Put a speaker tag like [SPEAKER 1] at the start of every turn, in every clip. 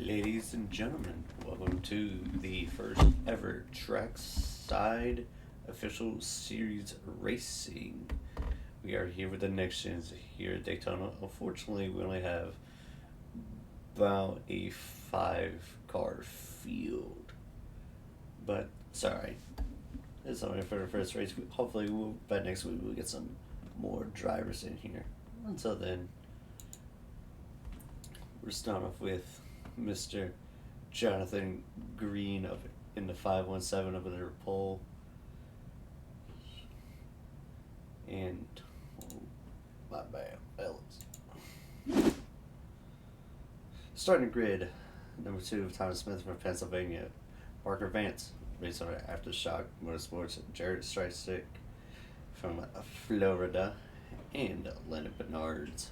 [SPEAKER 1] Ladies and gentlemen, welcome to the first ever Trackside Official Series racing. We are here with the next gens here at Daytona. Unfortunately, we only have about a 5-car field, but sorry, it's only for the first race. Hopefully, by next week we'll get some more drivers in here. Until then, we're starting off with Mr. Jonathan Green up in the 517 up in the pole. And my bad, Ellis. Starting grid, number 2, Thomas Smith from Pennsylvania. Parker Vance, based on Aftershock Motorsports. Jared Streisick from Florida. And Leonard Bernards.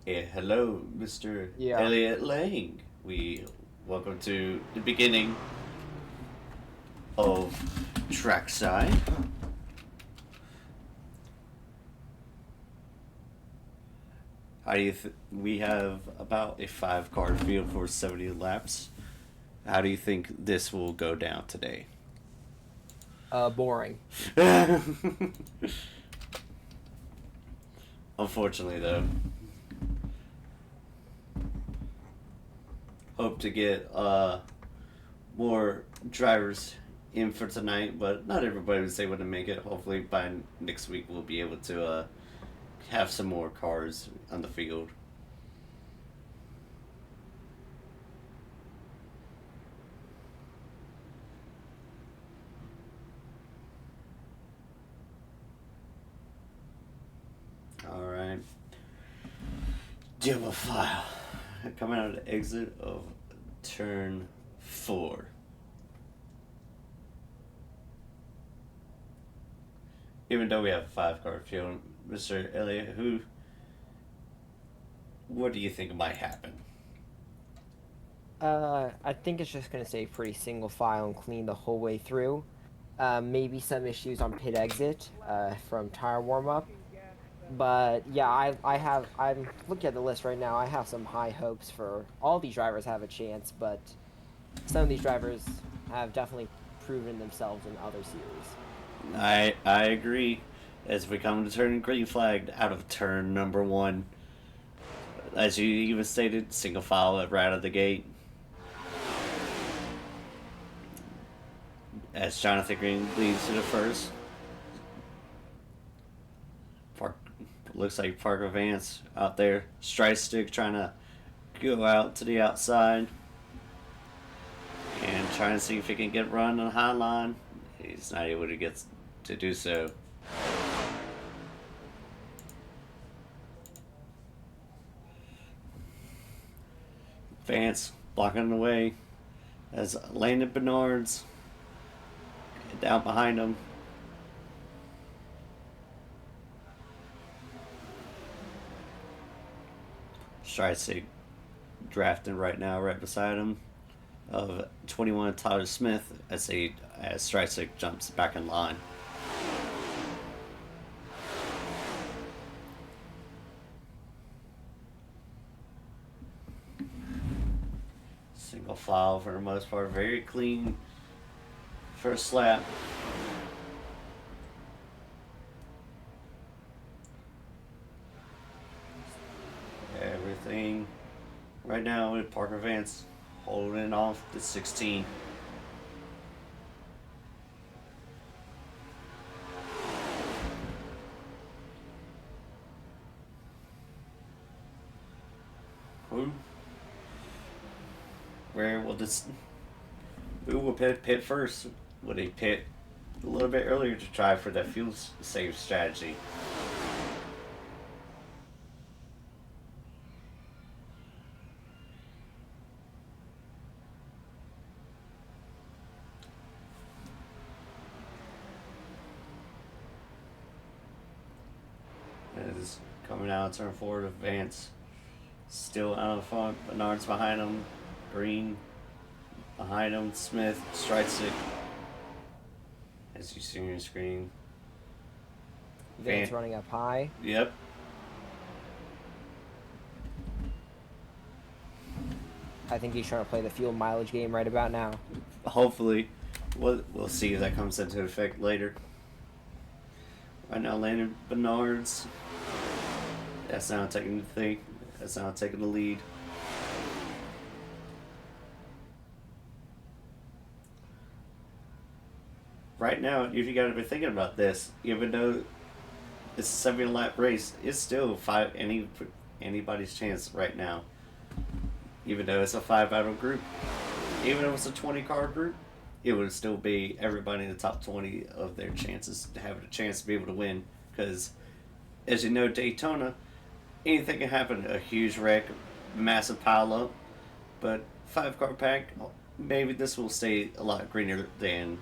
[SPEAKER 1] Hello, Mr. Elliot Lang. We welcome to the beginning of Trackside. How do you we have about a 5-car field for 70 laps. How do you think this will go down today?
[SPEAKER 2] Boring.
[SPEAKER 1] Unfortunately, though. Hope to get more drivers in for tonight, but not everybody was able to make it. Hopefully by next week we'll be able to have some more cars on the field. Alright. Demo file. Coming out of the exit of turn 4. Even though we have a 5-car field, Mr. Elliott, what do you think might happen?
[SPEAKER 2] I think it's just gonna stay pretty single file and clean the whole way through. Maybe some issues on pit exit from tire warm up. But yeah, I'm looking at the list right now. I have some high hopes for all these drivers have a chance, but some of these drivers have definitely proven themselves in other series.
[SPEAKER 1] I agree. As we come to turn green flag out of turn number 1, as you even stated, single file right out of the gate. As Jonathan Green leads to the first. Looks like Parker Vance out there. Strike stick trying to go out to the outside. And trying to see if he can get run on the high line. He's not able to get to do so. Vance blocking the way as Landon Bernards down behind him. Streisick drafting right now, right beside him, of 21 Tyler Smith as Streisick jumps back in line. Single file for the most part, very clean first lap. Everything right now with Parker Vance holding off the 16. Where will this? Who will pit first? Will they pit a little bit earlier to try for that fuel save strategy? Is coming out turn 4 to Vance. Still out of front. Bernard's behind him. Green behind him. Smith, Streisick. As you see on your screen.
[SPEAKER 2] Vance running up high.
[SPEAKER 1] Yep.
[SPEAKER 2] I think he's trying to play the fuel mileage game right about now.
[SPEAKER 1] Hopefully. We'll see if that comes into effect later. Right now, Landon Bernard's. That's now taking the thing. That's now taking the lead. Right now, if you got to be thinking about this, even though it's a 7-lap race, it's still anybody's chance right now. Even though it's a 5 out group, even if it's a 20-car group, it would still be everybody in the top 20 of their chances to have a chance to be able to win. Because, as you know, Daytona, anything can happen. A huge wreck, massive pileup. But 5-car pack, maybe this will stay a lot greener than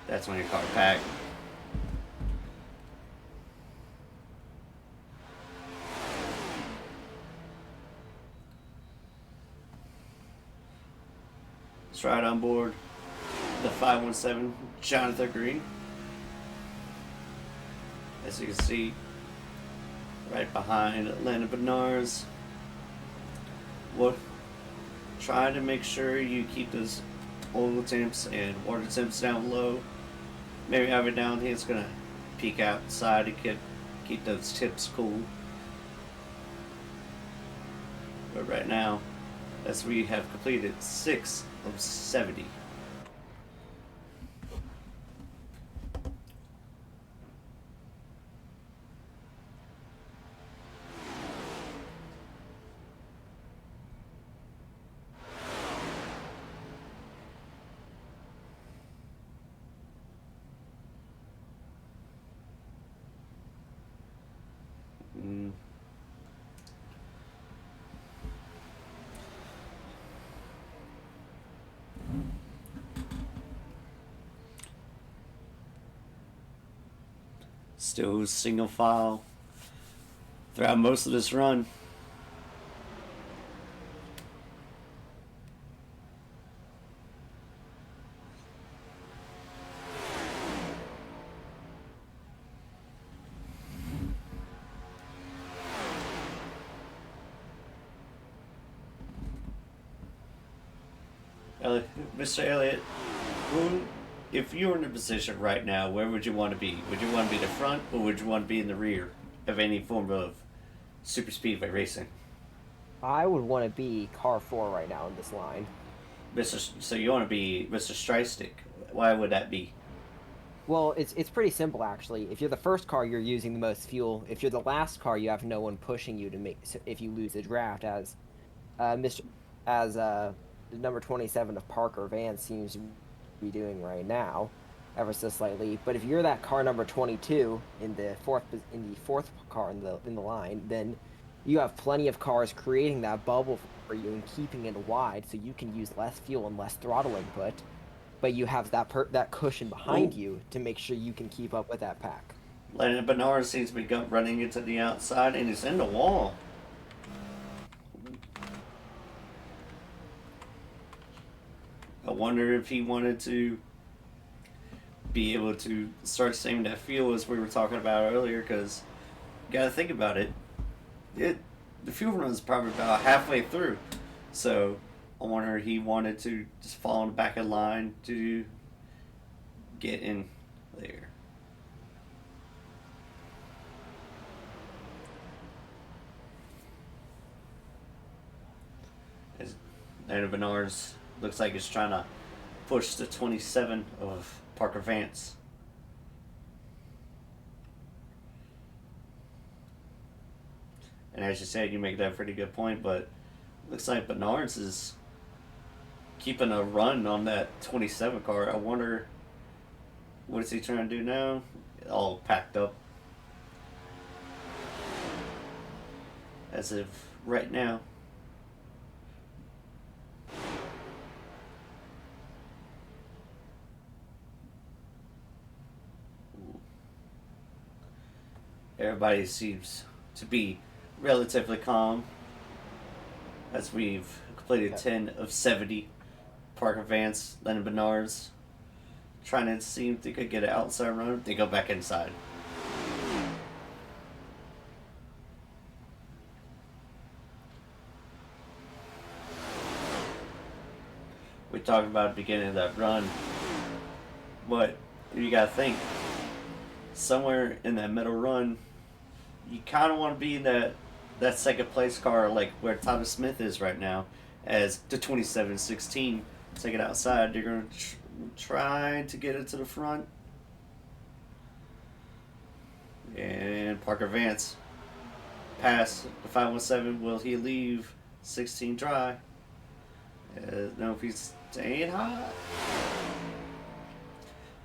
[SPEAKER 1] that 20-car pack. Stride on board the 517 Jonathan Green. As you can see, right behind Landon Bernard's. Well, try to make sure you keep those oil temps and water temps down low. Maybe every now and then it's going to peek outside to keep those tips cool. But right now, as we have completed 6 of 70. Still single file throughout most of this run. Mr. Elliott, if you were in a position right now, where would you want to be? Would you want to be in the front, or would you want to be in the rear of any form of super speedway racing?
[SPEAKER 2] I would want to be car 4 right now in this line.
[SPEAKER 1] So you want to be Mr. Stristick. Why would that be?
[SPEAKER 2] Well, it's pretty simple actually. If you're the first car, you're using the most fuel. If you're the last car, you have no one pushing you to make. If you lose the draft, as Mr. as the number 27 of Parker Vance seems to be doing right now, ever so slightly. But if you're that car number 22 in the fourth car in the line, then you have plenty of cars creating that bubble for you and keeping it wide, so you can use less fuel and less throttle input. But you have that cushion behind you to make sure you can keep up with that pack.
[SPEAKER 1] Landon Bernard seems to be running into the outside, and he's in the wall. I wonder if he wanted to be able to start saving that fuel as we were talking about earlier, because you gotta think about it. The fuel run is probably about halfway through, so I wonder if he wanted to just fall in the back of the line to get in there. As Landon Bernard's looks like he's trying to push the 27 of Parker Vance. And as you said, you make that pretty good point, but looks like Bernard's is keeping a run on that 27 car. I wonder, what is he trying to do now? All packed up. As if right now. Everybody seems to be relatively calm as we've completed 10 of 70. Parker Vance, Landon Bernard's trying to see if they could get an outside run. They go back inside. We talked about at the beginning of that run, but you gotta think somewhere in that middle run, you kind of want to be in that second place car, like where Thomas Smith is right now, as the 27-16. Take it outside. They're gonna try to get it to the front, and Parker Vance pass the 517. Will he leave 16 dry? No, if he's staying high.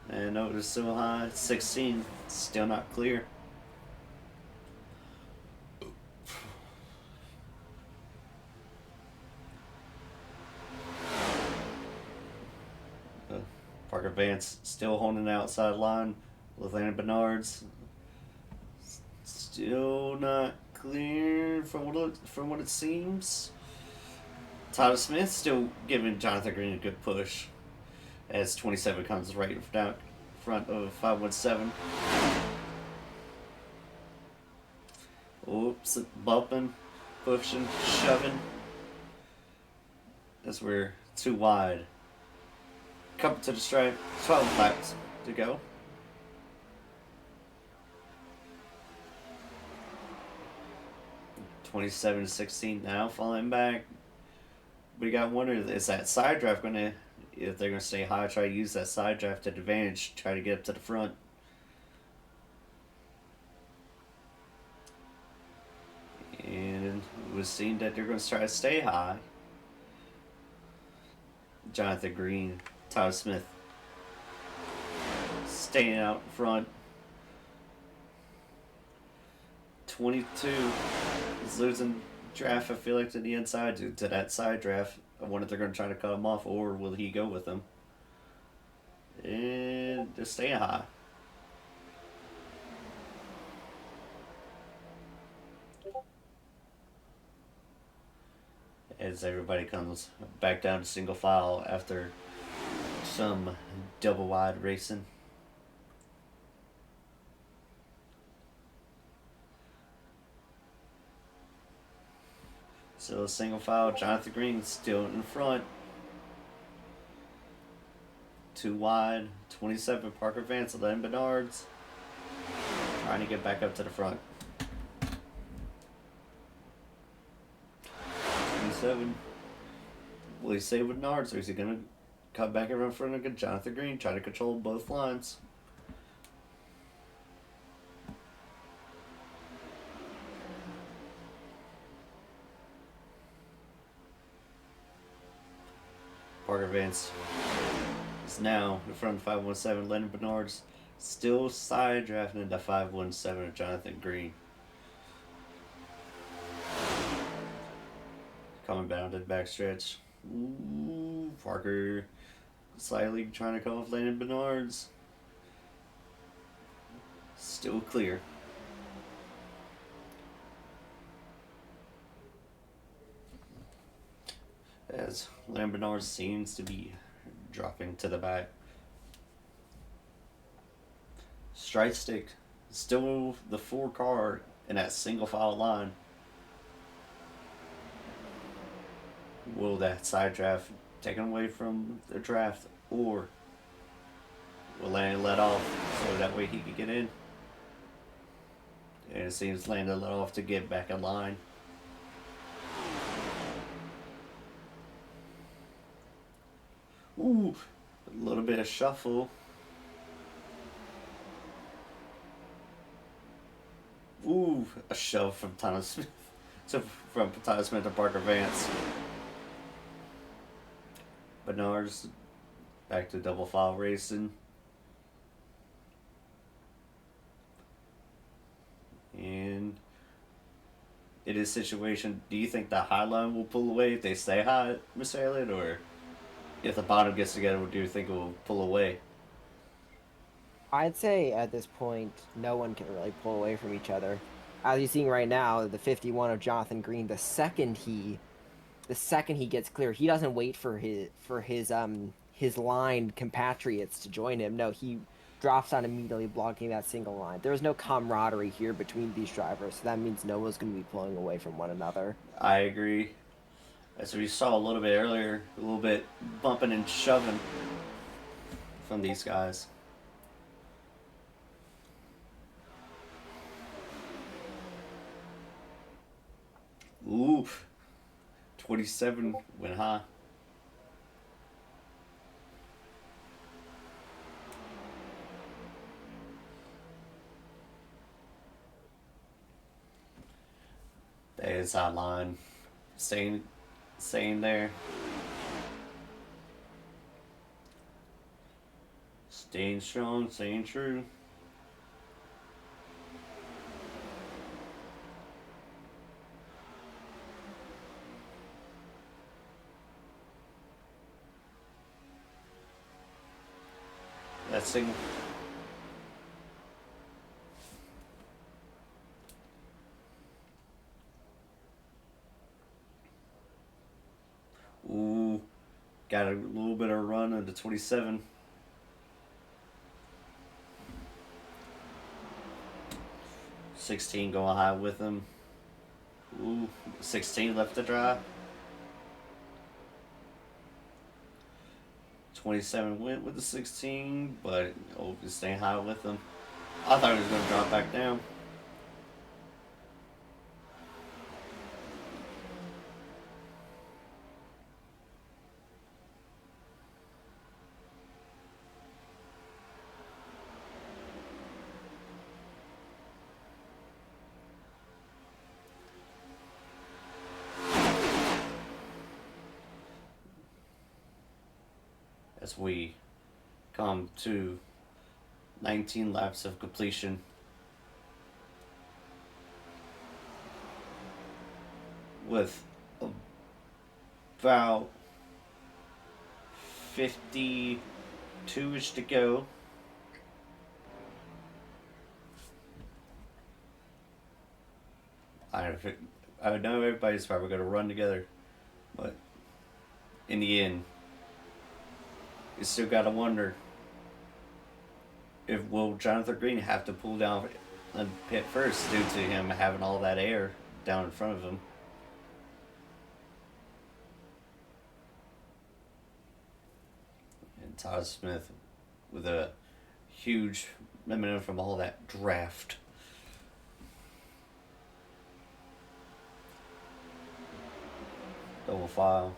[SPEAKER 1] And no, it's still high. 16, still not clear. Parker Vance still holding the outside line with Landon Bernard's. Still not clear from what it seems. Tyler Smith still giving Jonathan Green a good push as 27 comes right down front of 517. Oops, bumping, pushing, shoving. As we're too wide. Couple to the stripe, 12 laps to go. (27-16) now falling back. We got wonder, is that side draft gonna, if they're gonna stay high, try to use that side draft to advantage, try to get up to the front. And it was seen that they're gonna try to stay high. Jonathan Green, Tyler Smith staying out front. 22 is losing draft, I feel like, to the inside due to that side draft. I wonder if they're going to try to cut him off, or will he go with them? And they're staying high. As everybody comes back down to single file after some double wide racing. So single file, Jonathan Green still in front. Too wide, 27 Parker Vance, 11 Bernards. Trying to get back up to the front. 27. Will he stay with Bernards, or is he going to cut back in front of Jonathan Green, try to control both lines? Parker Vance is now in front of 517. Lennon Bernard's still side drafting into 517 of Jonathan Green. Coming down to the backstretch. Ooh, Parker slightly trying to come off Landon Bernard's. Still clear. As Landon Bernard seems to be dropping to the back. Strike stick, still the 4 car in that single file line. Will that side draft taken away from the draft, or will Landon let off so that way he could get in? And it seems Landon let off to get back in line. Ooh, a little bit of shuffle. Ooh, a shove from Tyler Smith. From Tyler Smith to Parker Vance. Bernard's back to double file racing. And in this situation, do you think the high line will pull away if they stay high, Mr. Elliott, or if the bottom gets together, do you think it will pull away?
[SPEAKER 2] I'd say at this point, no one can really pull away from each other. As you're seeing right now, the 51 of Jonathan Green, the second he gets clear, he doesn't wait for his his line compatriots to join him. No, he drops out immediately, blocking that single line. There was no camaraderie here between these drivers, so that means no one's going to be pulling away from one another.
[SPEAKER 1] I agree. As we saw a little bit earlier, a little bit bumping and shoving from these guys. Ooh, 27 went high. The inside line, staying there. Staying strong, staying true. That signal. Ooh, got a little bit of run of the 27. 16 going high with him. Ooh, 16 left to dry. 27 went with the 16, but it's staying high with him. I thought he was going to drop back down. As we come to 19 laps of completion. With about 52-ish to go. I know everybody's probably going to run together, but in the end, you still got to wonder if will Jonathan Green have to pull down and pit first due to him having all that air down in front of him. And Todd Smith with a huge momentum from all that draft. Double file.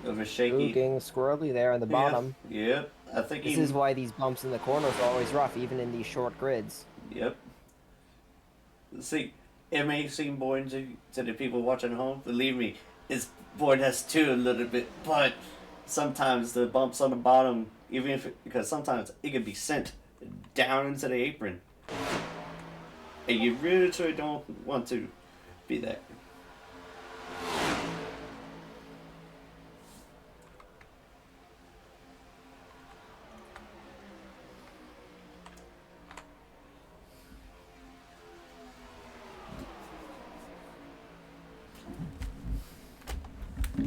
[SPEAKER 1] Over shaky.
[SPEAKER 2] Ooh, getting squirrely there on the bottom.
[SPEAKER 1] Yep. I think
[SPEAKER 2] this is why these bumps in the corners are always rough, even in these short grids.
[SPEAKER 1] Yep. See, it may seem boring to the people watching at home. Believe me, it's boring us too a little bit. But sometimes the bumps on the bottom, because sometimes it can be sent down into the apron, and you really don't want to be that.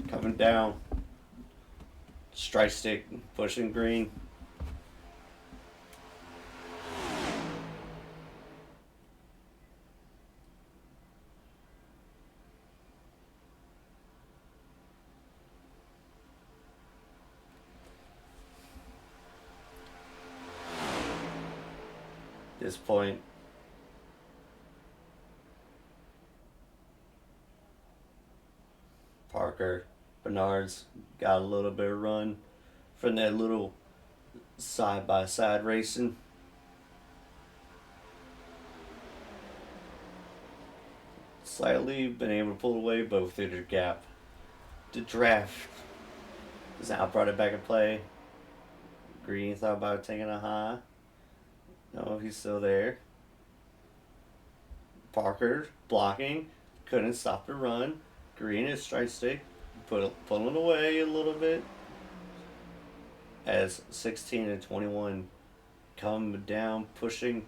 [SPEAKER 1] Coming down. Strike stick, pushing green. This point. Parker, Bernard's got a little bit of run from that little side-by-side racing. Slightly been able to pull away both through the gap. The draft has now brought it back in play. Green thought about taking a high. No, he's still there. Parker blocking, couldn't stop the run. Green is strike stick, pulling away a little bit. As 16 and 21 come down, pushing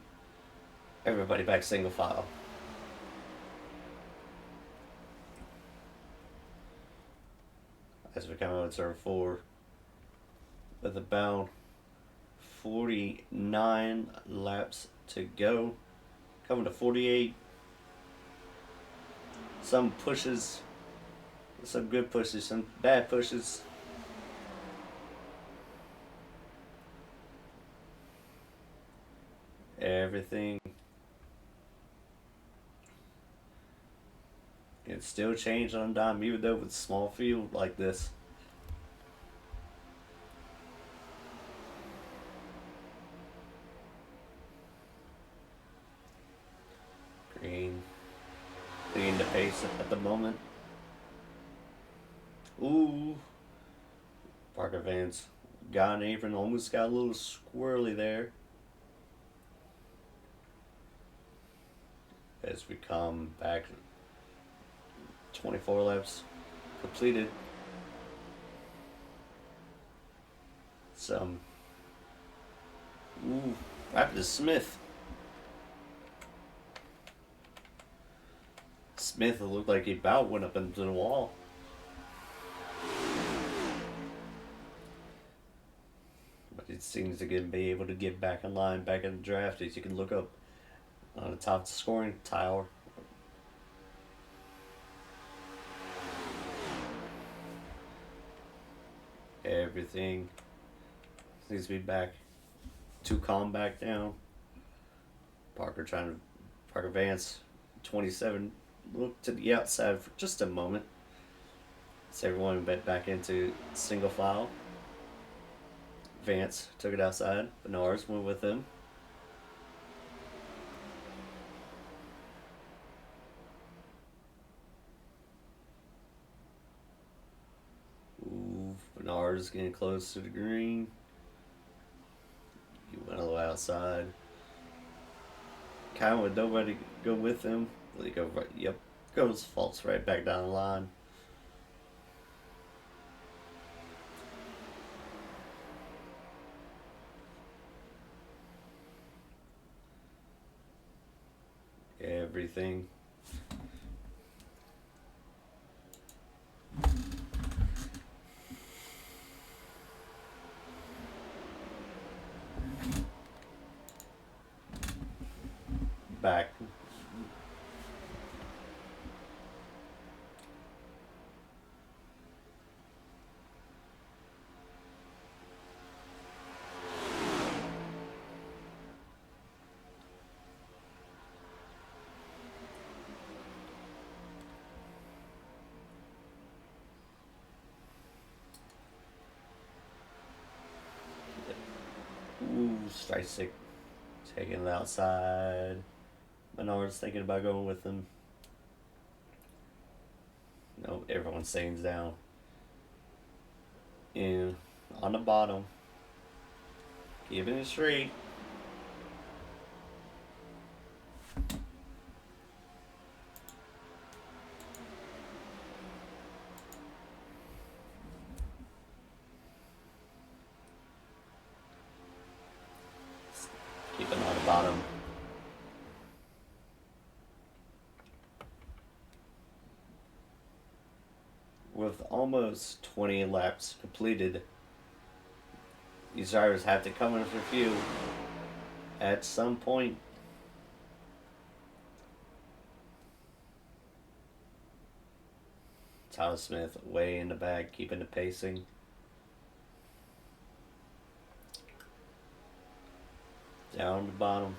[SPEAKER 1] everybody back single file. As we come out to turn 4, with about 49 laps to go, coming to 48. Some pushes, some good pushes, some bad pushes. Everything. It still changed on a dime, even though with a small field like this. Green leading the pace at the moment. Ooh. Parker Vance got an apron, almost got a little squirrely there. As we come back, 24 laps completed. Some. Ooh. Right to Smith. Smith looked like he about went up into the wall. But it seems to be able to get back in line, back in the draft. As you can look up on the top of the scoring tower. Everything seems to be back to calm back down. Parker Vance, 27, looked to the outside for just a moment. So everyone went back into single file. Vance took it outside. Bernards went with him. Ooh, Bernards getting close to the green. He went a little outside. Kind of with nobody go with him. They go right. Yep, goes falls right back down the line. Everything. Back. Ooh, strike stick. Taking it outside. Menard's thinking about going with him. No, everyone stays down. And on the bottom, keeping it straight. Keeping on the bottom. With almost 20 laps completed, these drivers have to come in for fuel at some point. Tyler Smith way in the back, keeping the pacing. Down the bottom.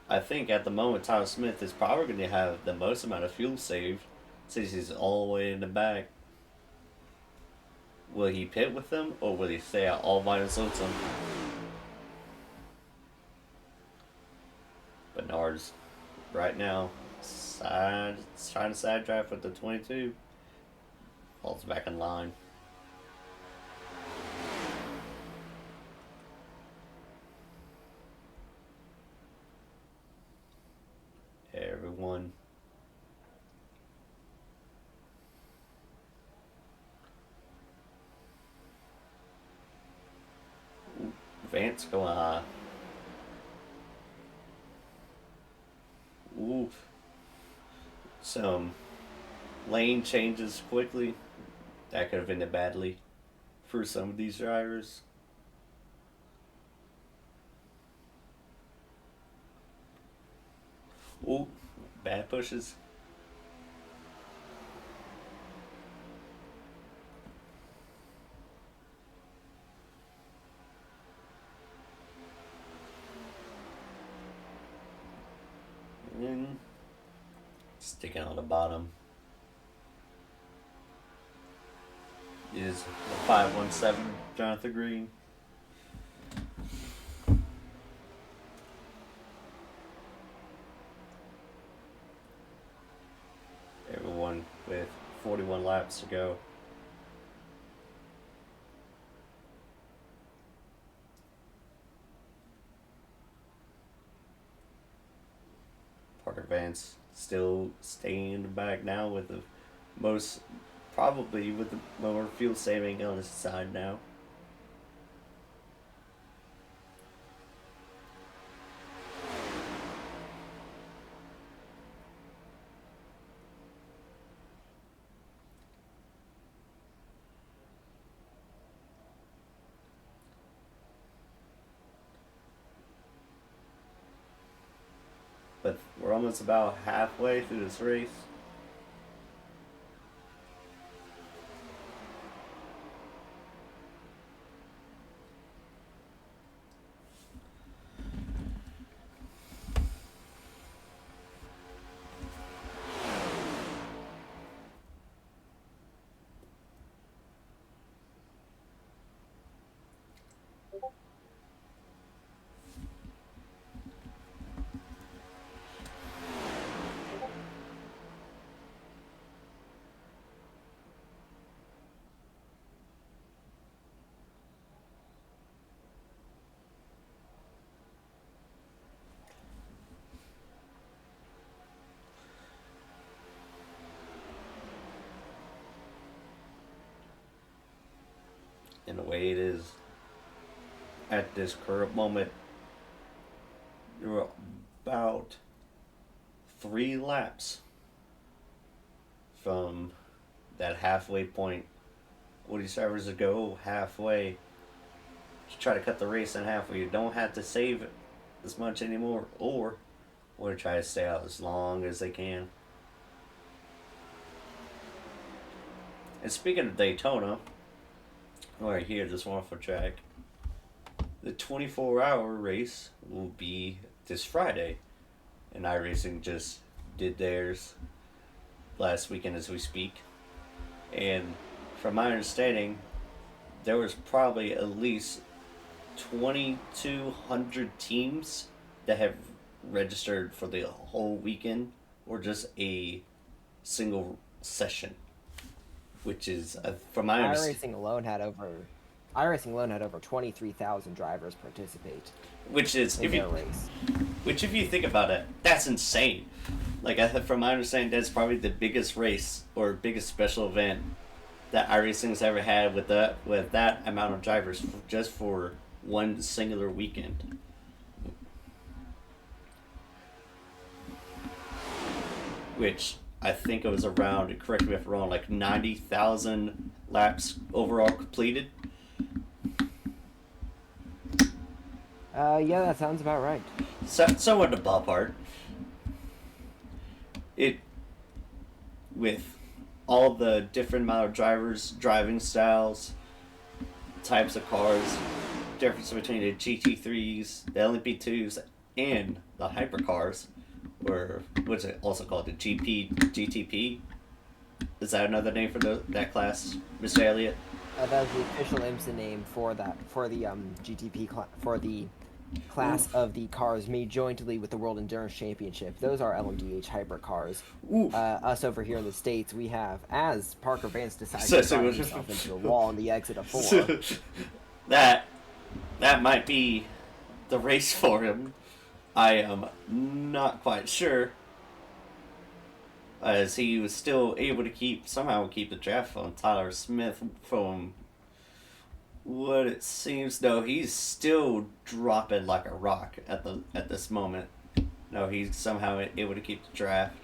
[SPEAKER 1] I think at the moment Tyler Smith is probably going to have the most amount of fuel saved since he's all the way in the back. Will he pit with them or will he stay out all by himself? Bernard's right now trying to side drive with the 22. Falls back in line. Everyone Vance going on. Ooh. Some lane changes quickly. That could have ended badly for some of these drivers. Ooh, bad pushes. And sticking on the bottom is the 517 Jonathan Green. Everyone with 41 laps to go. Parker Vance still staying back now with the most, probably with the more fuel saving on his side now. But we're almost about halfway through this race. In the way it is at this current moment, you're about 3 laps from that halfway point. Woody drivers to go halfway to try to cut the race in half where you don't have to save as much anymore, or try to stay out as long as they can. And speaking of Daytona, right here, this wonderful track, the 24-hour race will be this Friday, and iRacing just did theirs last weekend as we speak. And from my understanding, there was probably at least 2,200 teams that have registered for the whole weekend or just a single session, which is from my
[SPEAKER 2] understanding, iRacing alone had over 23,000 drivers participate.
[SPEAKER 1] Which is in their race. Which, if you think about it, that's insane. Like, from my understanding, that's probably the biggest race or biggest special event that iRacing's ever had with that amount of drivers just for one singular weekend. Which I think it was around, correct me if I'm wrong, like 90,000 laps overall completed.
[SPEAKER 2] Yeah, that sounds about right.
[SPEAKER 1] Somewhat in the ballpark. With all the different amount of drivers, driving styles, types of cars, difference between the GT3s, the LMP2s, and the hypercars, or what's it also called, the GTP? Is that another name for that class, Mr. Elliott?
[SPEAKER 2] That was the official IMSA name for the GTP for the class of the cars made jointly with the World Endurance Championship. Those are LMDH hypercars. Us over here in the States, we have, as Parker Vance decided to drive himself into the wall on the exit of 4.
[SPEAKER 1] that might be the race for him. I am not quite sure, as he was still able to somehow keep the draft on Tyler Smith from what it seems, no, he's still dropping like a rock at this moment. No, he's somehow able to keep the draft.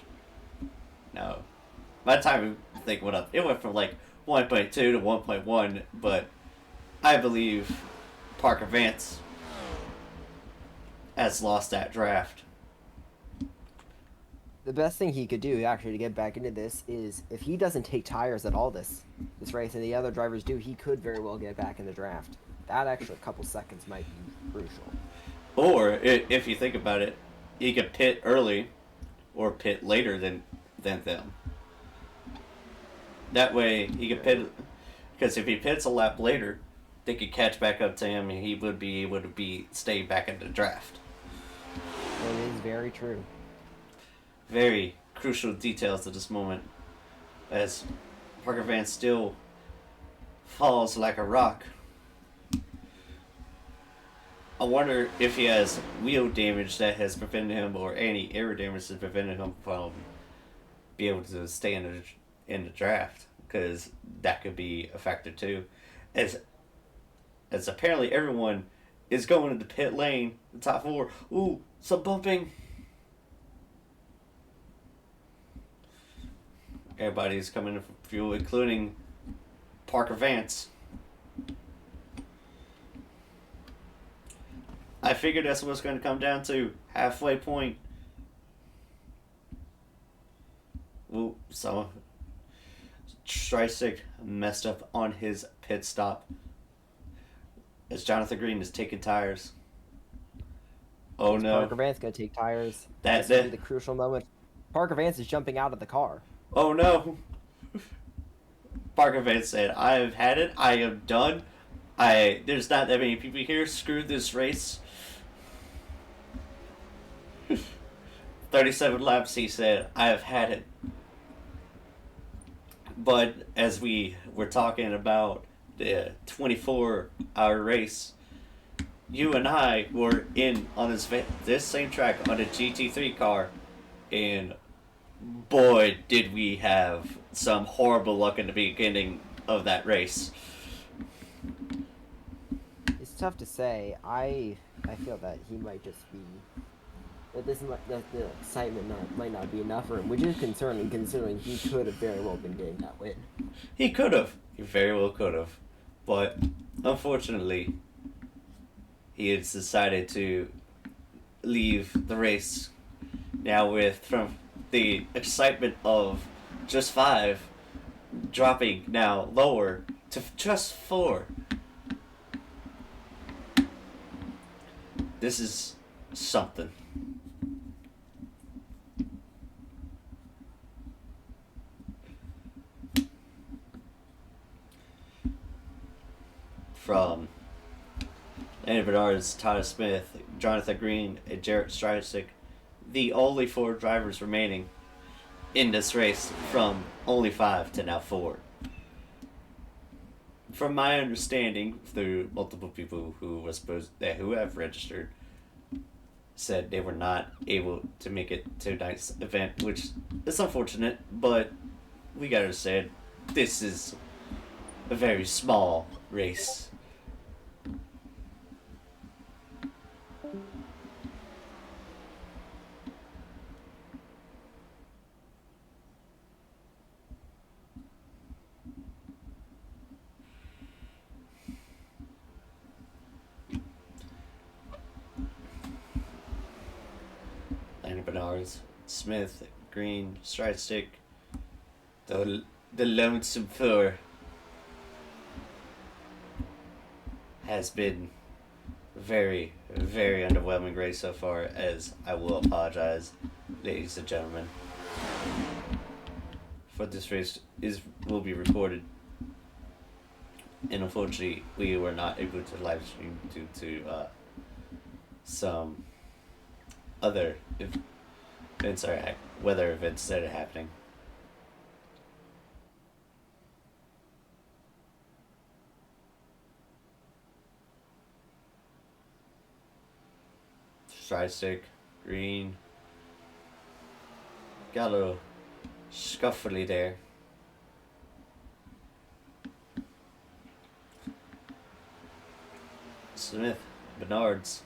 [SPEAKER 1] No, by the time the thing went up, it went from like 1.2 to 1.1, but I believe Parker Vance has lost that draft.
[SPEAKER 2] The best thing he could do actually to get back into this is if he doesn't take tires at all this race and the other drivers do, he could very well get back in the draft. That extra couple seconds might be crucial.
[SPEAKER 1] Or if you think about it, he could pit early or pit later than them. That way he could pit, because if he pits a lap later, they could catch back up to him and he would be able to stay back in the draft.
[SPEAKER 2] It is very true.
[SPEAKER 1] Very crucial details to this moment, as Parker Vance still falls like a rock. I wonder if he has wheel damage that has prevented him, or any air damage that prevented him from being able to stay in the draft, because that could be a factor too. As apparently everyone is going into the pit lane, the top four. Ooh, some bumping. Everybody's coming in for fuel, including Parker Vance. I figured that's what it's going to come down to. Halfway point. Ooh, so Streisig messed up on his pit stop as Jonathan Green is taking tires. Oh no!
[SPEAKER 2] Parker Vance gonna take tires.
[SPEAKER 1] That's
[SPEAKER 2] This will be
[SPEAKER 1] it.
[SPEAKER 2] the crucial moment. Parker Vance is jumping out of the car.
[SPEAKER 1] Oh no! Parker Vance said, "I have had it. I am done. There's not that many people here. Screw this race." 37 laps, he said, "I have had it." But as we were talking about the 24-hour race, you and I were in on this same track on a GT3 car, and boy, did we have some horrible luck in the beginning of that race.
[SPEAKER 2] It's tough to say. I feel that he might just be that the excitement might not be enough for him, which is concerning considering he could have very well been getting that win.
[SPEAKER 1] He could have. He very well could have. But unfortunately, he has decided to leave the race now from the excitement of just 5 dropping now lower to just 4. This is something. From Andy Bernard's, Tyler Smith, Jonathan Green, and Jarrett Streisig, the only 4 drivers remaining in this race, from only 5 to now 4. From my understanding, through multiple people who have registered, said they were not able to make it to tonight's event, which is unfortunate, but we gotta say this is a very small race. Bernards, Smith, Green, Stride Stick, the Lonesome Four has been very, very underwhelming race so far, as I will apologize, ladies and gentlemen. For this race will be recorded, and unfortunately we were not able to live stream due to some other events weather events that are happening. Stride Stick, Green, got a little scuffly there. Smith, Bernards.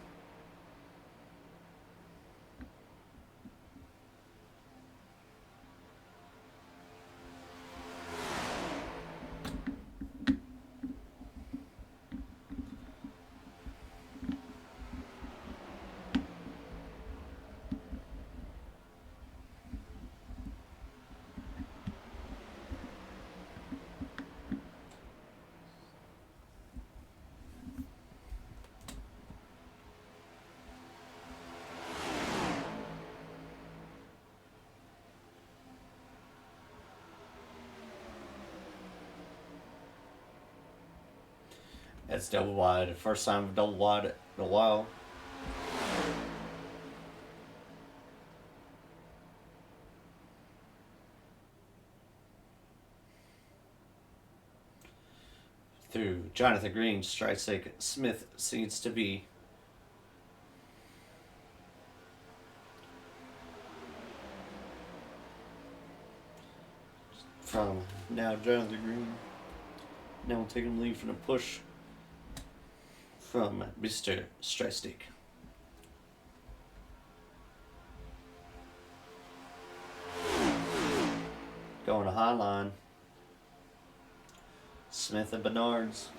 [SPEAKER 1] That's double wide. First time double wide in a while. Through Jonathan Green, strike sake, Smith seems to be. From now, Jonathan Green. Now taking the lead from the push from Mr. Strike. Going to high line. Smith and Bernards.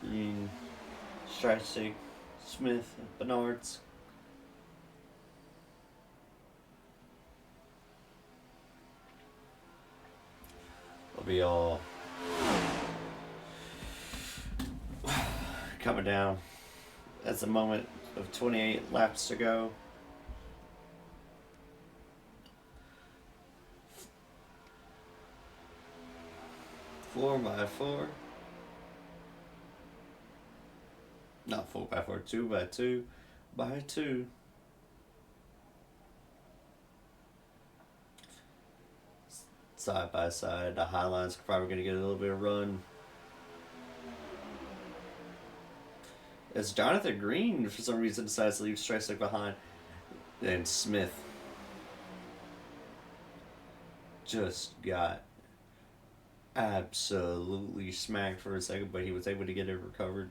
[SPEAKER 1] Green, strike, Smith, Bernards. Will be all coming down. That's a moment of 28 laps to go. Four by four. Not 4x4, 2x2 by 2. Side by side, the Highline's probably going to get a little bit of run. As Jonathan Green, for some reason, decides to leave Strike behind, and Smith just got absolutely smacked for a second, but he was able to get it recovered.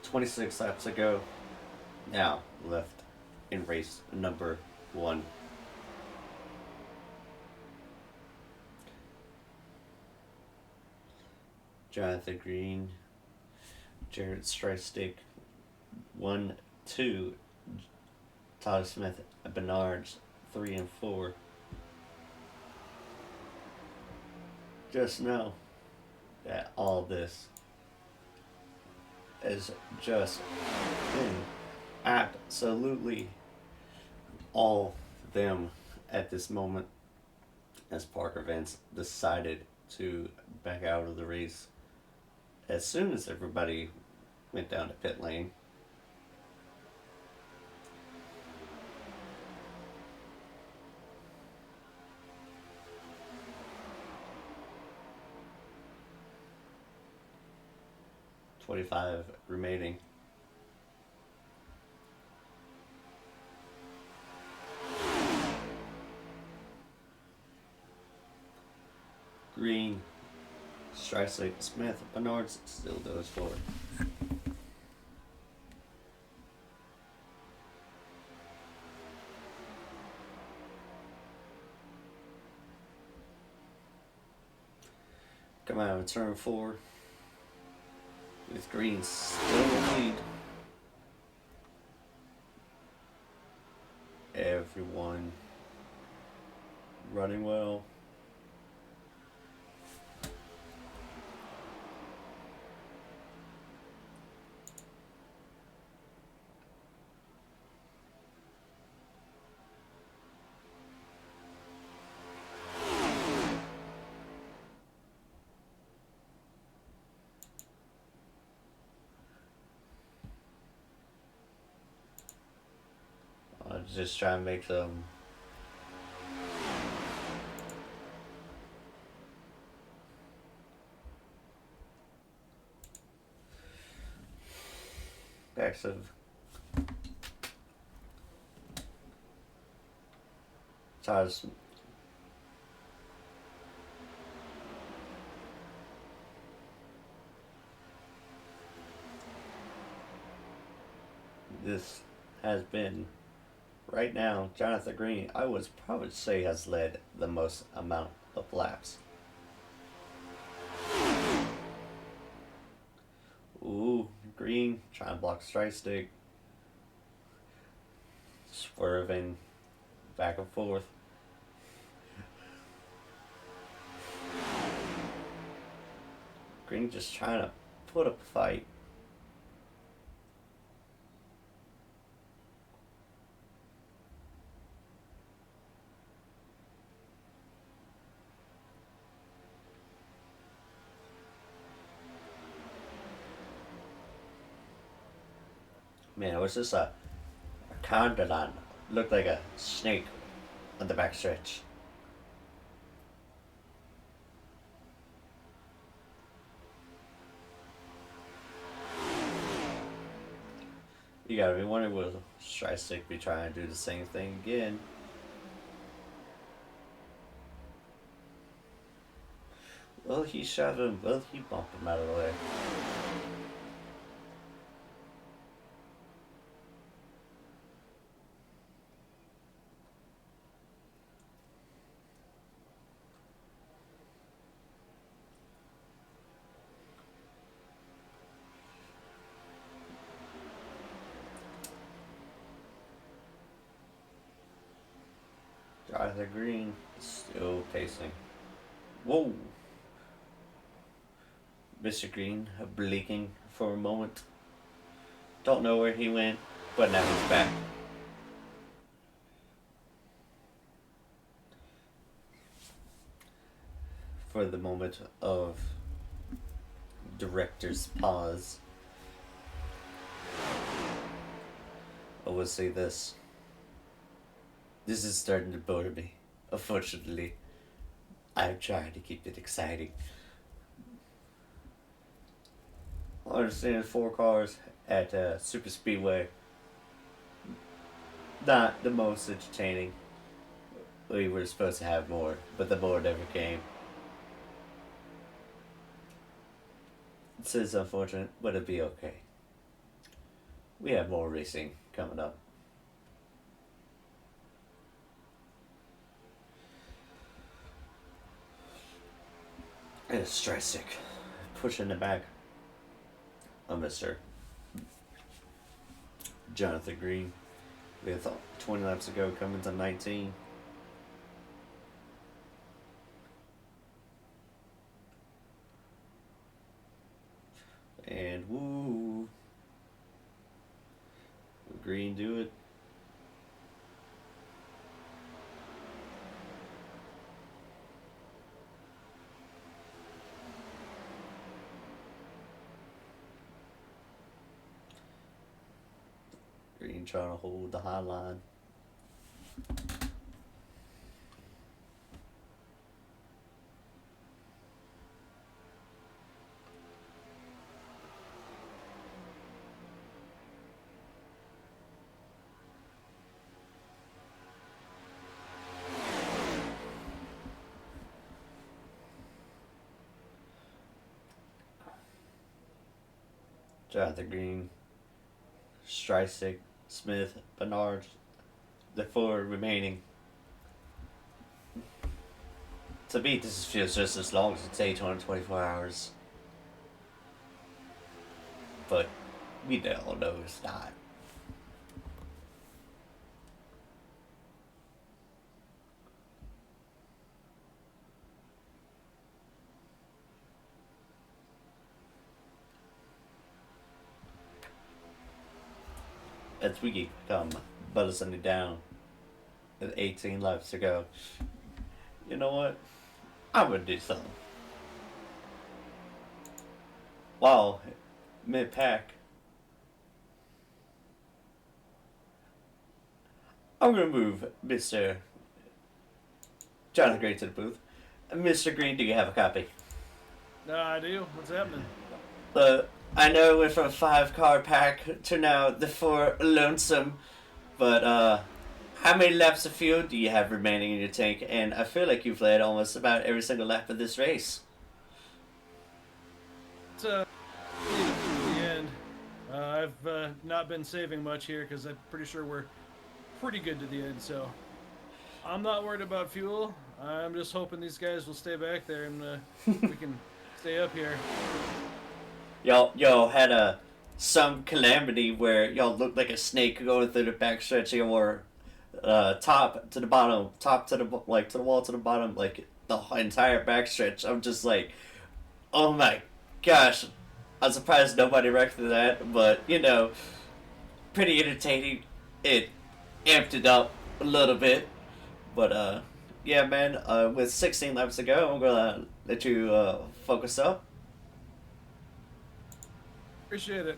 [SPEAKER 1] "26 laps to go. Now left in race number 1. Jonathan Green, Jared Strike, 1, 2, Tyler Smith, Bernards, 3 and 4. Just know that all this is just been absolutely all them at this moment, as Parker Vance decided to back out of the race as soon as everybody went down to pit lane. .25 remaining. Green, Strike, Smith, Bernards still goes forward. Come out of turn 4. With Green still in the lead. everyone running well. Just try and make some backs of tires. This has been right now, Jonathan Green, I would probably say, has led the most amount of laps. Ooh, Green trying to block strike stick, swerving back and forth. Green just trying to put up a fight. Man, it was just a condylon. Looked like a snake on the backstretch. You gotta be wondering, will Strike be trying to do the same thing again? Will he shove him? Will he bump him out of the way? Jonathan Green still pacing. Whoa! Mr. Green blinking for a moment. Don't know where he went, but now he's back. For the moment of director's pause, I will say this. This is starting to bother me. Unfortunately, I'm trying to keep it exciting. I understand 4 cars at Super Speedway. Not the most entertaining. We were supposed to have more, but the more never came. This is unfortunate, but it'll be okay. We have more racing coming up. And a strike stick. Pushing the back of Mr. Jonathan Green with 20 laps to go, coming to 19. And woo! Green do it. Green trying to hold the high line. Jonathan Green, Streisig, Smith, Bernard, the 4 remaining. To me, this feels just as long as it's Daytona 24 hours. But we all know it's not. as we come buzzing it down with 18 laps to go. You know what? I'm gonna do something. Wow, mid pack. I'm gonna move Mr. Jonathan Green to the booth. Mr. Green, do you have a copy?
[SPEAKER 3] I do. What's happening?
[SPEAKER 1] I know it went from a 5 car pack to now the 4 lonesome, but how many laps of fuel do you have remaining in your tank? And I feel like you've led almost about every single lap of this race.
[SPEAKER 3] It's the end. I've not been saving much here because I'm pretty sure we're pretty good to the end. So I'm not worried about fuel. I'm just hoping these guys will stay back there and we can stay up here.
[SPEAKER 1] Y'all had some calamity where y'all looked like a snake going through the backstretch or top to the bottom, top to the to the wall to the bottom, like the entire backstretch. I'm just like, oh my gosh, I'm surprised nobody wrecked that, but you know, pretty entertaining. It amped it up a little bit, but yeah, man. With 16 laps to go, I'm gonna let you focus up.
[SPEAKER 3] Appreciate it.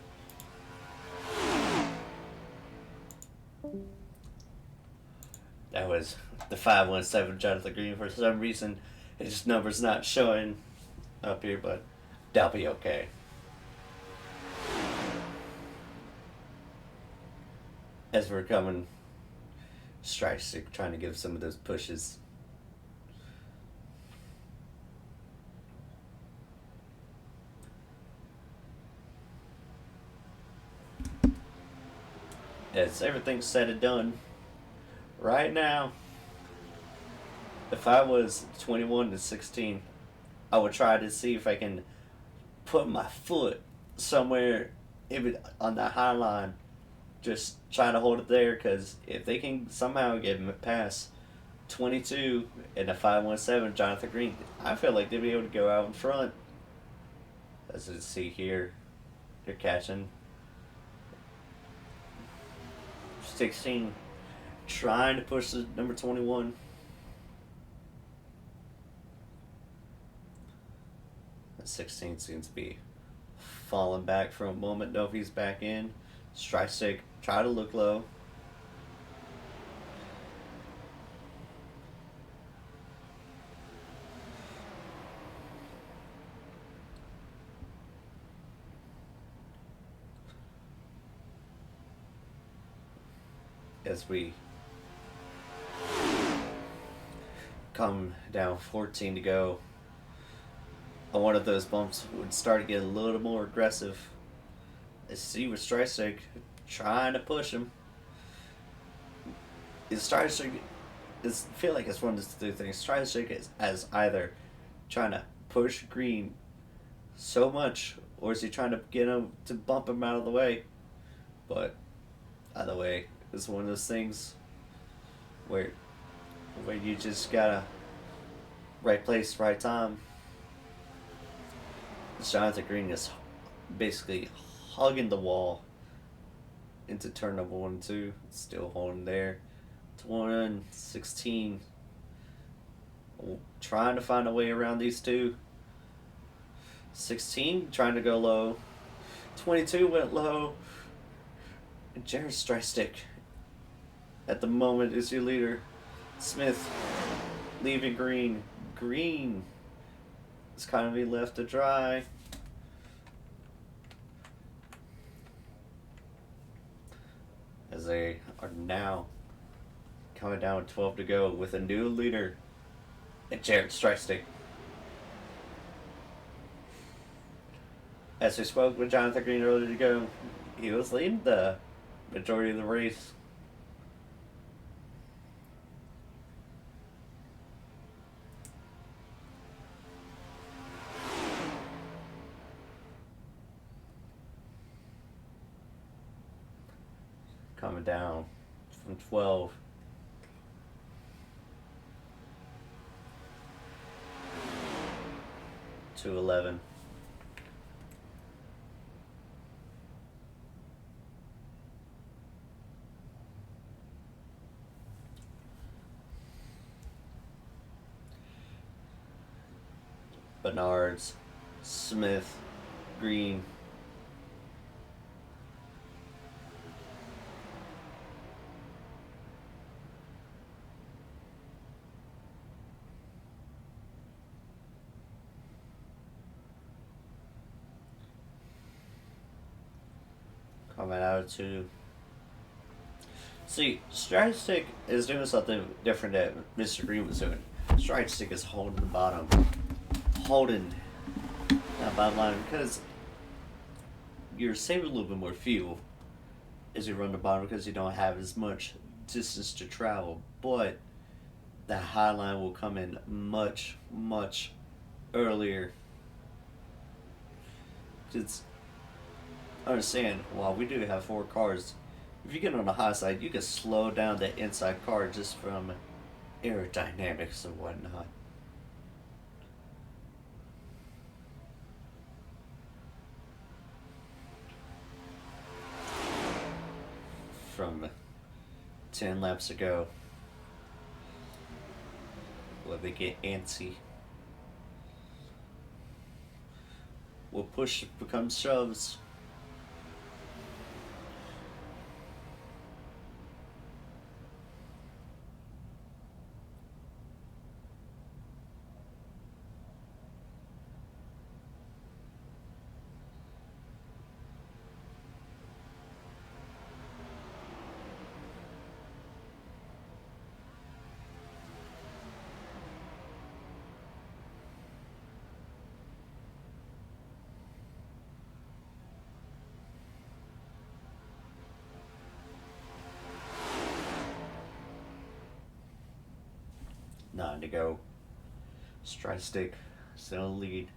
[SPEAKER 1] That was the 517 Jonathan Green. For some reason, his number's not showing up here, but that'll be okay. As we're coming, Strike's trying to give some of those pushes. As everything's said and done, right now, if I was 21 to 16, I would try to see if I can put my foot somewhere on the high line. Just try to hold it there, because if they can somehow get past 22 and the 517 Jonathan Green, I feel like they'd be able to go out in front. As you see here, they're catching 16, trying to push the number 21. The 16 seems to be falling back for a moment. No, he's back in. Strike stick, try to look low. As we come down 14 to go, on one of those bumps would start to get a little more aggressive. Let's see with strike stick trying to push him. His strike stick is feel like it's one of the two things. Strike stick is as either trying to push Green so much, or is he trying to get him to bump him out of the way? But either way, it's one of those things where you just gotta right place, right time. Jonathan Green is basically hugging the wall into turn number 1 and 2. Still holding there. 21, 16. Trying to find a way around these two. 16 trying to go low. 22 went low. And Jared's strike stick at the moment is your leader. Smith leaving Green. Green is kind of being left to dry. As they are now coming down with 12 to go with a new leader and Jared strike stick. As we spoke with Jonathan Green earlier to go, he was leading the majority of the race. Coming down from 12. To 11. Bernards, Smith, Green. Coming out of two. See, strike stick is doing something different that Mr. Green was doing. Strike stick is holding the bottom, holding that bottom line because you're saving a little bit more fuel as you run the bottom because you don't have as much distance to travel. But the high line will come in much, much earlier. It's understand while we do have four cars, if you get on the high side, you can slow down the inside car just from aerodynamics and whatnot. From 10 laps ago, where they get antsy. Will push becomes shoves. Nine to go. Strike stick still in the lead.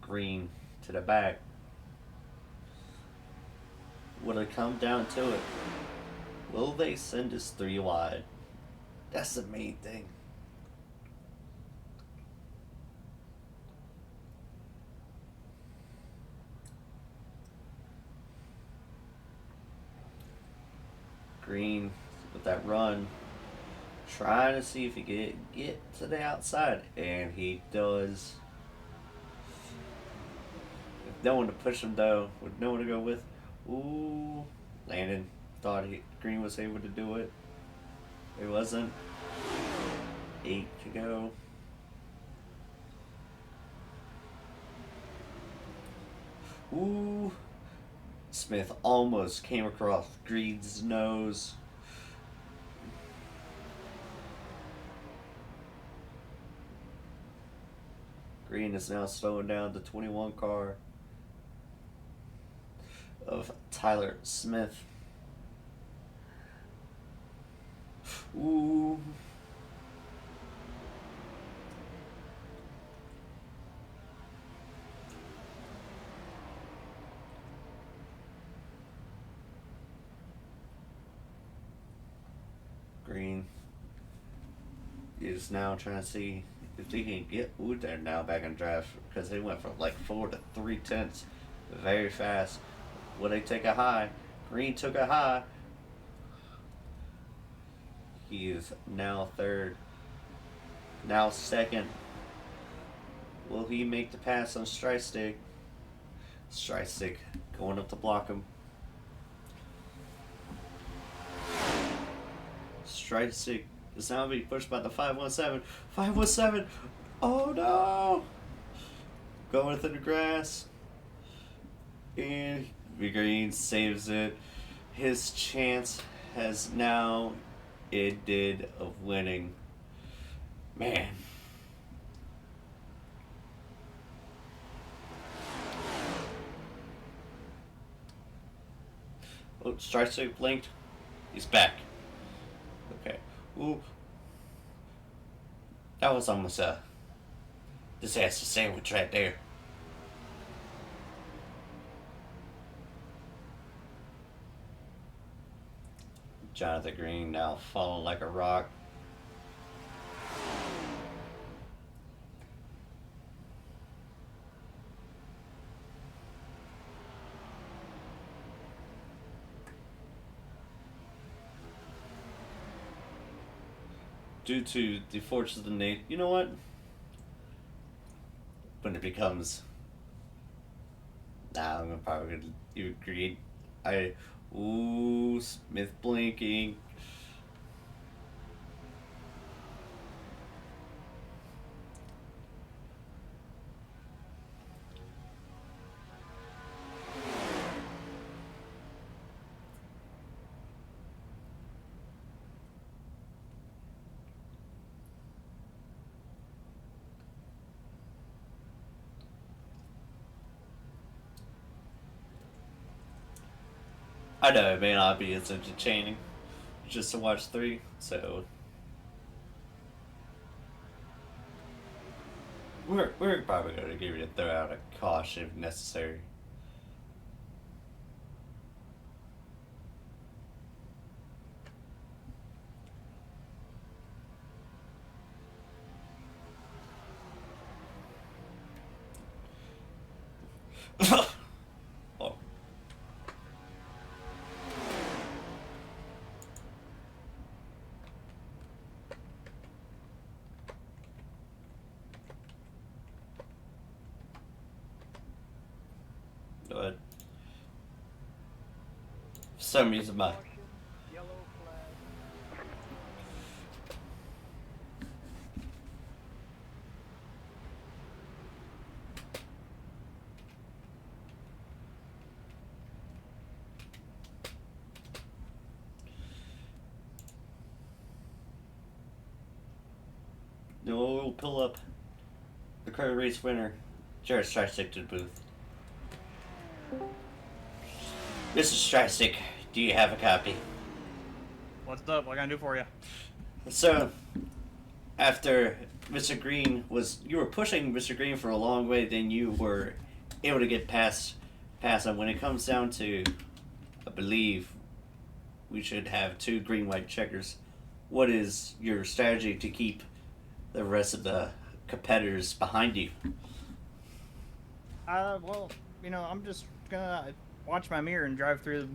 [SPEAKER 1] Green to the back. Will it come down to it? Will they send us three wide? That's the main thing. Green with that run, trying to see if he can get to the outside, and he does. With no one to push him though, with no one to go with. Ooh, Landon thought Green was able to do it. It wasn't. 8 to go. Ooh. Smith almost came across Green's nose. Green is now slowing down the 21 car of Tyler Smith. Ooh. Green is now trying to see if they can get Wood there now back in draft because they went from like 4 to 3/10 very fast. Will they take a high? Green took a high. He is now third. Now second. Will he make the pass on strike stick? Strike stick going up to block him. Strike stick is now being pushed by the 517. 517! Oh no! Going through the grass. And Green saves it. His chance has now ended of winning. Man. Oh, strike stick blinked. He's back. Okay. Ooh. That was almost a disaster sandwich right there. Jonathan Green now falling like a rock. Due to the forces of the nature. You know what? when it becomes. Nah, I'm probably gonna. You agreed. I. Ooh, Smith blinking. I know it may not be as entertaining just to watch three, so we're probably gonna give you a throw out a caution if necessary. Oh. But for some reason my no, we'll pull up the current race winner, Jared Strasick to the booth. Mr. Strasick, do you have a copy?
[SPEAKER 4] What's up? What can I do for you?
[SPEAKER 1] So, after Mr. Green was, you were pushing Mr. Green for a long way, then you were able to get past him. When it comes down to, I believe, we should have two green-white checkers. What is your strategy to keep the rest of the competitors behind you?
[SPEAKER 4] Well, I'm just gonna watch my mirror and drive through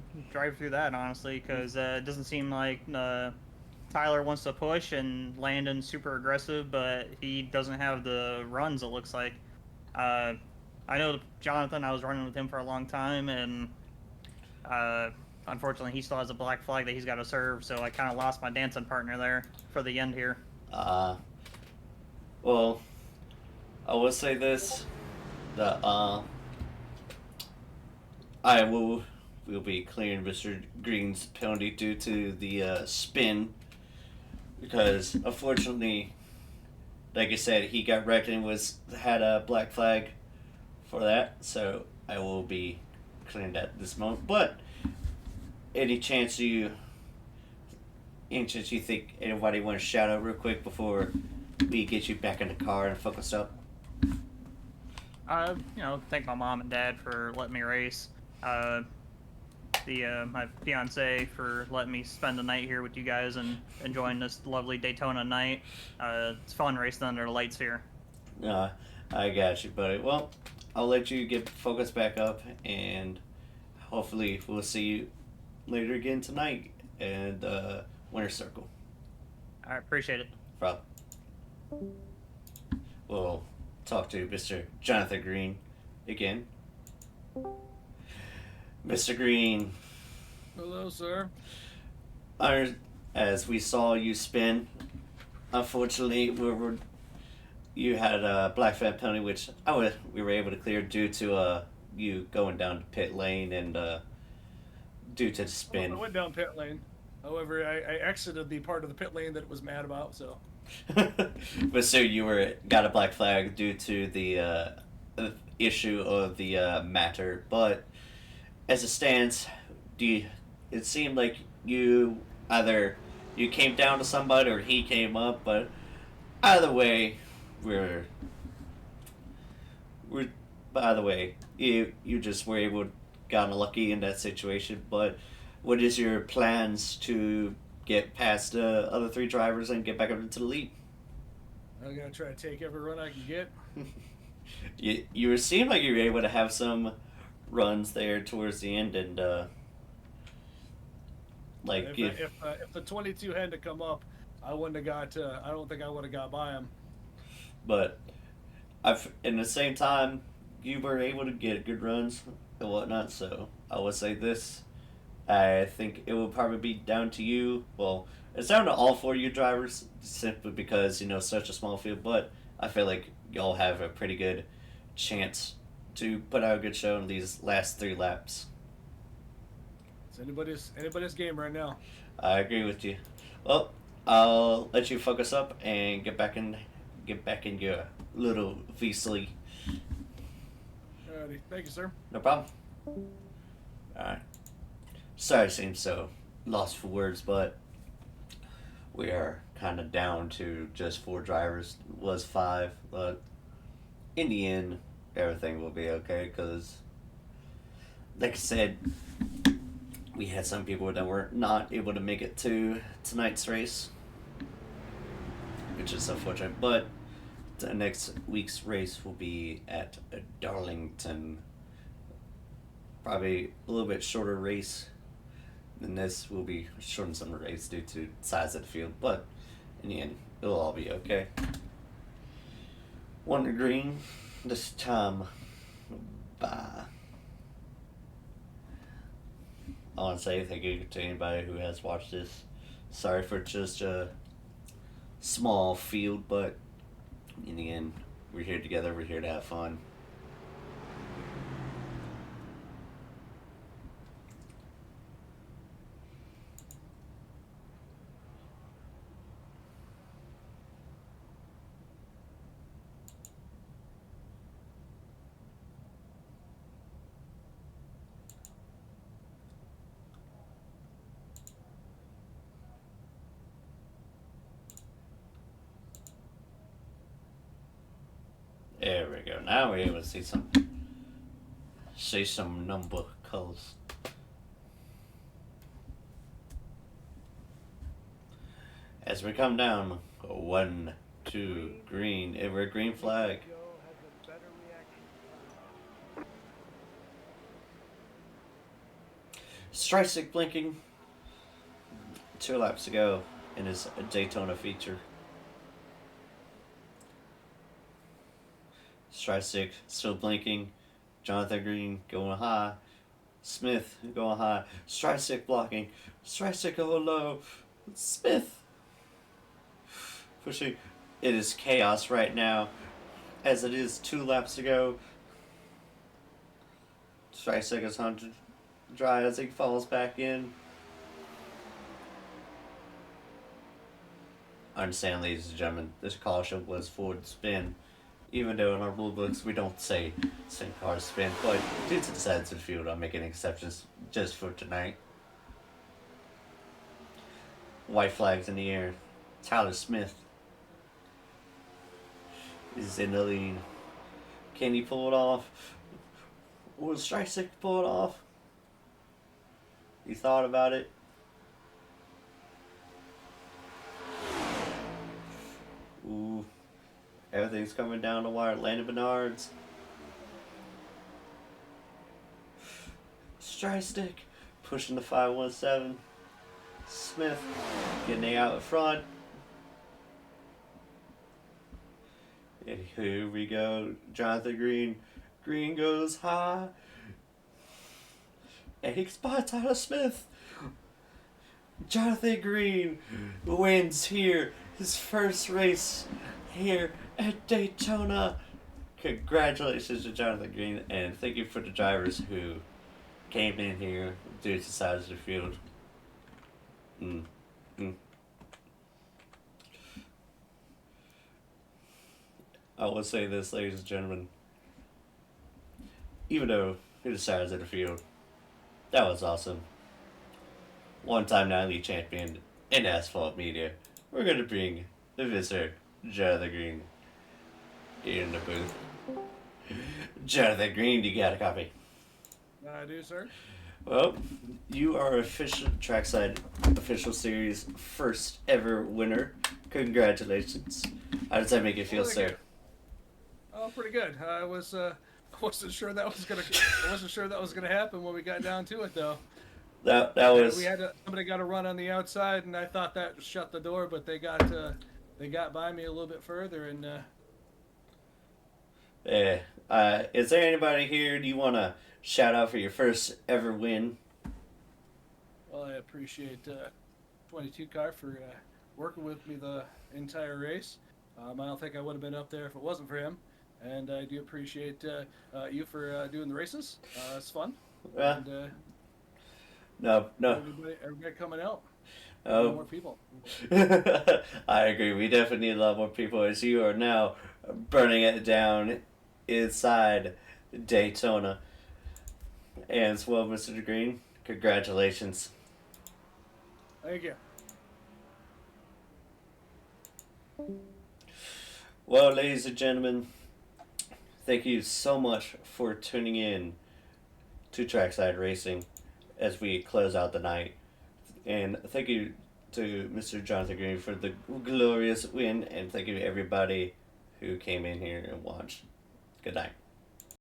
[SPEAKER 4] that, honestly, because it doesn't seem like Tyler wants to push and Landon's super aggressive, but he doesn't have the runs. It looks like. I know Jonathan. I was running with him for a long time, and unfortunately, he still has a black flag that he's got to serve. So I kind of lost my dancing partner there for the end here.
[SPEAKER 1] Well, I will say this: that we'll be clearing Mr. Green's penalty due to the spin, because unfortunately, like I said, he got wrecked and had a black flag for that. So I will be clearing that this moment. But any chance you think anybody want to shout out real quick before we get you back in the car and focus up?
[SPEAKER 4] Thank my mom and dad for letting me race. My fiance for letting me spend the night here with you guys and enjoying this lovely Daytona night. It's fun racing under the lights here.
[SPEAKER 1] I got you, buddy. Well, I'll let you get focused back up, and hopefully we'll see you later again tonight and Winter Circle.
[SPEAKER 4] I appreciate it.
[SPEAKER 1] Rob. We'll talk to Mr. Jonathan Green again. Mr. Green.
[SPEAKER 3] Hello, sir.
[SPEAKER 1] As we saw you spin, unfortunately, you had a black flag penalty, which we were able to clear due to you going down to pit lane and due to the spin.
[SPEAKER 3] I went down pit lane. However, I exited the part of the pit lane that it was mad about. So.
[SPEAKER 1] But so you got a black flag due to the issue of the matter, but as it stands, it seemed like either you came down to somebody or he came up, but either way, you just were able to got lucky in that situation. But what is your plans to get past the other three drivers and get back up into the lead?
[SPEAKER 3] I'm gonna try to take every run I can get.
[SPEAKER 1] You seemed like you were able to have some runs there towards the end, and
[SPEAKER 3] if the 22 had to come up, I wouldn't have got. I don't think I would have got by him.
[SPEAKER 1] But I've in the same time you were able to get good runs and whatnot. So I would say this. I think it will probably be down to you. Well, it's down to all four of you drivers simply because such a small field. But I feel like y'all have a pretty good chance to put out a good show in these last 3 laps.
[SPEAKER 3] It's anybody's game right now.
[SPEAKER 1] I agree with you. Well, I'll let you focus up and get back in your little V-sleep.
[SPEAKER 3] Alrighty, thank you, sir.
[SPEAKER 1] No problem. Alright. Sorry it seems so lost for words, but we are kind of down to just 4 drivers. It was 5, but in the end, everything will be okay because, like I said, we had some people that were not able to make it to tonight's race, which is unfortunate, but the next week's race will be at Darlington. Probably a little bit shorter race. And this will be shortened some race due to size of the field, but in the end, it'll all be okay. One green this time. Bye. I want to say thank you to anybody who has watched this. Sorry for just a small field, but in the end, we're here together. We're here to have fun. There we go. Now we're able to see some number colors. As we come down, 1, 2, green. Every green flag. Strike stick blinking. 2 laps to go in his Daytona feature. Strike stick still blinking. Jonathan Green going high. Smith going high. Strike stick blocking. Strike stick going low. Smith pushing. It is chaos right now, as it is 2 laps to go. Strike stick is on dry as he falls back in. Understand, ladies and gentlemen, this caution was forward spin. Even though in our rule books we don't say cars spin, but due to the sides of the field, I'm making exceptions just for tonight. White flags in the air. Tyler Smith is in the lead. Can he pull it off? Will Strike Stick pull it off? He thought about it. Ooh. Everything's coming down the wire. Landon Bernard's. Strike Stick pushing the 517. Smith getting out in front. And here we go. Jonathan Green. Green goes high. And he spots Tyler Smith. Jonathan Green wins here. His first race here at Daytona. Congratulations to Jonathan Green, and thank you for the drivers who came in here due to the size of the field. I will say this, ladies and gentlemen. Even though due to the size of the field, that was awesome. One-time non-league champion in Asphalt Media. We're going to bring the visitor, Jonathan Green, in the booth. Jonathan Green, you got a copy?
[SPEAKER 3] I do, sir.
[SPEAKER 1] Well, you are official Trackside Official Series first ever winner. Congratulations. How does that make you feel, sir?
[SPEAKER 3] Oh, pretty good. I wasn't sure that was gonna happen when we got down to it, though.
[SPEAKER 1] That was.
[SPEAKER 3] Somebody got a run on the outside, and I thought that shut the door, but they got by me a little bit further, and
[SPEAKER 1] Yeah. Is there anybody here you want to shout out for your first ever win?
[SPEAKER 3] Well, I appreciate 22 car for working with me the entire race. I don't think I would have been up there if it wasn't for him. And I do appreciate you for doing the races. It's fun.
[SPEAKER 1] Uh,
[SPEAKER 3] And
[SPEAKER 1] no.
[SPEAKER 3] everybody coming out.
[SPEAKER 1] Oh.
[SPEAKER 3] More people.
[SPEAKER 1] I agree. We definitely need a lot more people as you are now burning it down inside Daytona. And as well, Mr. Green, congratulations.
[SPEAKER 3] Thank you.
[SPEAKER 1] Well, ladies and gentlemen, thank you so much for tuning in to Trackside Racing as we close out the night. And thank you to Mr. Jonathan Green for the glorious win, and thank you to everybody who came in here and watched. Good night.